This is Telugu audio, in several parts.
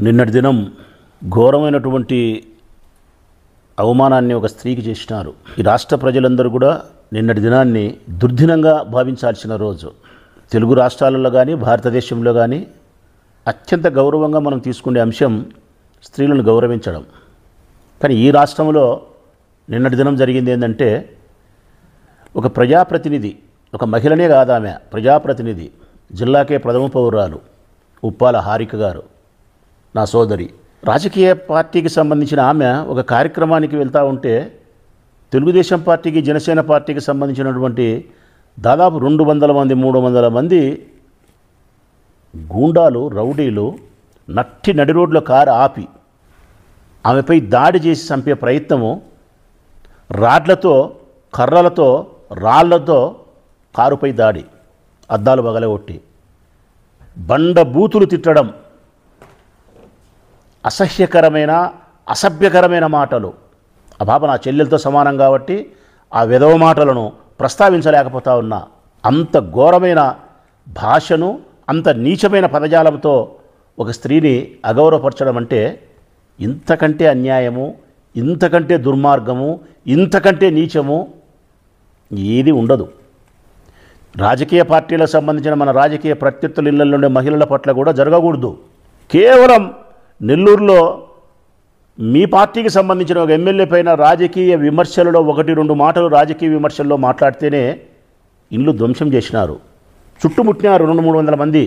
నిన్నటి దినం ఘోరమైనటువంటి అవమానాన్ని ఒక స్త్రీకి చేసినారు. ఈ రాష్ట్ర ప్రజలందరూ కూడా నిన్నటి దినాన్ని దుర్దినంగా భావించాల్సిన రోజు. తెలుగు రాష్ట్రాలలో కానీ భారతదేశంలో కానీ అత్యంత గౌరవంగా మనం తీసుకునే అంశం స్త్రీలను గౌరవించడం. కానీ ఈ రాష్ట్రంలో నిన్నటి దినం జరిగింది ఏంటంటే, ఒక ప్రజాప్రతినిధి, ఒక మహిళనే కాదు, ఆమె ప్రజాప్రతినిధి, జిల్లాకే ప్రథమ పౌరాలు ఉప్పాల హారిక గారు, నా సోదరి, రాజకీయ పార్టీకి సంబంధించిన ఆమె ఒక కార్యక్రమానికి వెళ్తూ ఉంటే తెలుగుదేశం పార్టీకి జనసేన పార్టీకి సంబంధించినటువంటి దాదాపు 200 మంది 300 మంది గూండాలు, రౌడీలు నడి రోడ్లో కారు ఆపి ఆమెపై దాడి చేసి చంపే ప్రయత్నము, రాడ్లతో, కర్రలతో, రాళ్లతో కారుపై దాడి, అద్దాలు పగలగొట్టి బండ బూతులు తిట్టడం, అసహ్యకరమైన అసభ్యకరమైన మాటలు. ఆ పాప నా చెల్లెలతో సమానం కాబట్టి ఆ విధవ మాటలను ప్రస్తావించలేకపోతా ఉన్నా. అంత ఘోరమైన భాషను, అంత నీచమైన పదజాలంతో ఒక స్త్రీని అగౌరవపరచడం అంటే ఇంతకంటే అన్యాయము, ఇంతకంటే దుర్మార్గము, ఇంతకంటే నీచము ఏది ఉండదు. రాజకీయ పార్టీలకు సంబంధించిన మన రాజకీయ ప్రత్యర్థుల ఇళ్లలో ఉండే మహిళల పట్ల కూడా జరగకూడదు. కేవలం నెల్లూరులో మీ పార్టీకి సంబంధించిన ఒక ఎమ్మెల్యే పైన రాజకీయ విమర్శలలో 1-2 మాటలు రాజకీయ విమర్శల్లో మాట్లాడితేనే ఇల్లు ధ్వంసం చేసినారు. చుట్టుముట్టినారు 200-300 మంది.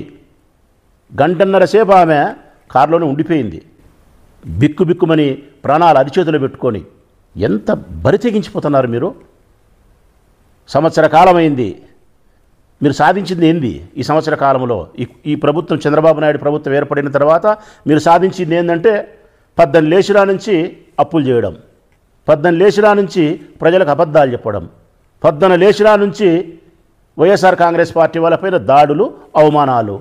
గంటన్నర సేపు ఆమె కారులోనే ఉండిపోయింది, బిక్కుబిక్కుమని ప్రాణాలు అరిచేతులు పెట్టుకొని. ఎంత బరి తెగించిపోతున్నారు మీరు. సంవత్సర కాలమైంది, మీరు సాధించింది ఏంది ఈ సంవత్సర కాలంలో? ఈ ప్రభుత్వం, చంద్రబాబు నాయుడు ప్రభుత్వం ఏర్పడిన తర్వాత మీరు సాధించింది ఏంటంటే, 18 లేచినా నుంచి అప్పులు చేయడం, 18 లేచినా నుంచి ప్రజలకు అబద్ధాలు చెప్పడం, 18 లేచినా నుంచి వైఎస్ఆర్ కాంగ్రెస్ పార్టీ వాళ్ళపైన దాడులు, అవమానాలు,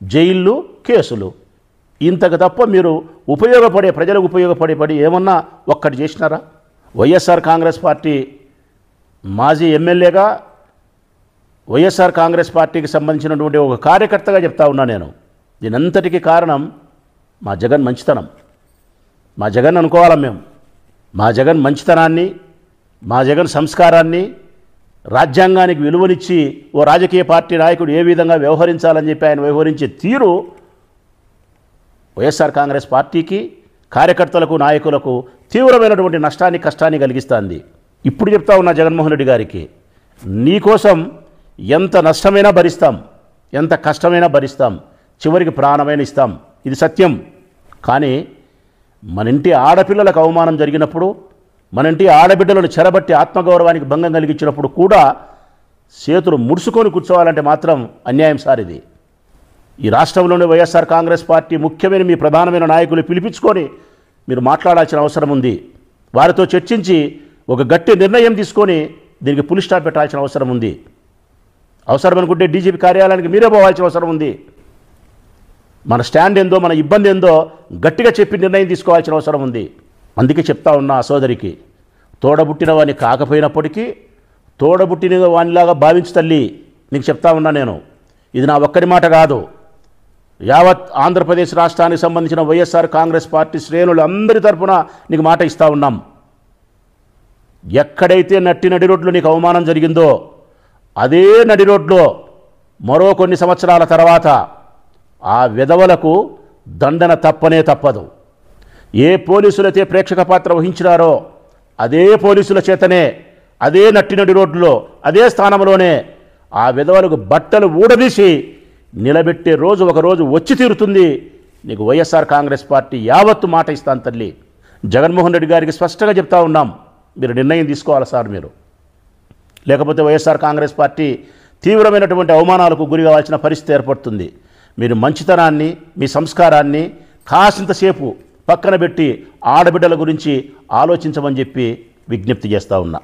జైళ్ళు, కేసులు. ఇంతకు తప్ప మీరు ప్రజలకు ఉపయోగపడే ఏమన్నా ఒక్కటి చేసినారా? వైఎస్ఆర్ కాంగ్రెస్ పార్టీ మాజీ ఎమ్మెల్యేగా, వైఎస్ఆర్ కాంగ్రెస్ పార్టీకి సంబంధించినటువంటి ఒక కార్యకర్తగా చెప్తా ఉన్నా నేను. దీనంతటికీ కారణం మా జగన్ మంచితనం. మా జగన్ అనుకోవాలా మేము. మా జగన్ మంచితనాన్ని, మా జగన్ సంస్కారాన్ని, రాజ్యాంగానికి విలువనిచ్చి ఓ రాజకీయ పార్టీ నాయకుడు ఏ విధంగా వ్యవహరించాలని చెప్పి ఆయన వ్యవహరించే తీరు వైఎస్ఆర్ కాంగ్రెస్ పార్టీకి, కార్యకర్తలకు, నాయకులకు తీవ్రమైనటువంటి నష్టాన్ని, కష్టాన్ని కలిగిస్తుంది. ఇప్పుడు చెప్తా ఉన్నా జగన్మోహన్ రెడ్డి గారికి, నీకోసం ఎంత నష్టమైనా భరిస్తాం, ఎంత కష్టమైనా భరిస్తాం, చివరికి ప్రాణమైన ఇస్తాం, ఇది సత్యం. కానీ మన ఇంటి ఆడపిల్లలకు అవమానం జరిగినప్పుడు, మన ఇంటి ఆడబిడ్డలను చెరబట్టి ఆత్మగౌరవానికి భంగం కలిగించినప్పుడు కూడా చేతులు ముడుచుకొని కూర్చోవాలంటే మాత్రం అన్యాయం సార్ ఇది. ఈ రాష్ట్రంలోని వైఎస్ఆర్ కాంగ్రెస్ పార్టీ ముఖ్యమైన మీ ప్రధానమైన నాయకులు పిలిపించుకొని మీరు మాట్లాడాల్సిన అవసరం ఉంది. వారితో చర్చించి ఒక గట్టి నిర్ణయం తీసుకొని దీనికి పులి స్టాప్ పెట్టాల్సిన అవసరం ఉంది. అవసరం అనుకుంటే డీజీపీ కార్యాలయానికి మీరే పోవాల్సిన అవసరం ఉంది. మన స్టాండ్ ఏందో, మన ఇబ్బంది ఏందో గట్టిగా చెప్పి నిర్ణయం తీసుకోవాల్సిన అవసరం ఉంది. అందుకే చెప్తా ఉన్నా ఆ సోదరికి, తోడబుట్టిన వాడిని కాకపోయినప్పటికీ తోడబుట్టిన వానిలాగా భావించు తల్లి, నీకు చెప్తా ఉన్నా నేను. ఇది నా ఒక్కరి మాట కాదు, యావత్ ఆంధ్రప్రదేశ్ రాష్ట్రానికి సంబంధించిన వైఎస్ఆర్ కాంగ్రెస్ పార్టీ శ్రేణులు అందరి తరఫున నీకు మాట ఇస్తూ ఉన్నాం. ఎక్కడైతే నడి రోడ్లో నీకు అవమానం జరిగిందో అదే నడి రోడ్లో మరో కొన్ని సంవత్సరాల తర్వాత ఆ విధవలకు దండన తప్పనే తప్పదు. ఏ పోలీసులైతే ప్రేక్షక పాత్ర వహించినారో అదే పోలీసుల చేతనే, అదే నడి రోడ్లో, అదే స్థానంలోనే ఆ విధవలకు బట్టలు ఊడదీసి నిలబెట్టే రోజు ఒకరోజు వచ్చి తీరుతుంది. నీకు వైఎస్ఆర్ కాంగ్రెస్ పార్టీ యావత్తు మాట ఇస్తాను తల్లి. జగన్మోహన్ రెడ్డి గారికి స్పష్టంగా చెప్తా ఉన్నాం, మీరు నిర్ణయం తీసుకోవాలి సార్ మీరు. లేకపోతే వైఎస్ఆర్ కాంగ్రెస్ పార్టీ తీవ్రమైనటువంటి అవమానాలకు గురి కావాల్సిన పరిస్థితి ఏర్పడుతుంది. మీరు మంచితనాన్ని, మీ సంస్కారాన్ని కాసింతసేపు పక్కన పెట్టి ఆడబిడ్డల గురించి ఆలోచించమని చెప్పి విజ్ఞప్తి చేస్తూ ఉన్నా.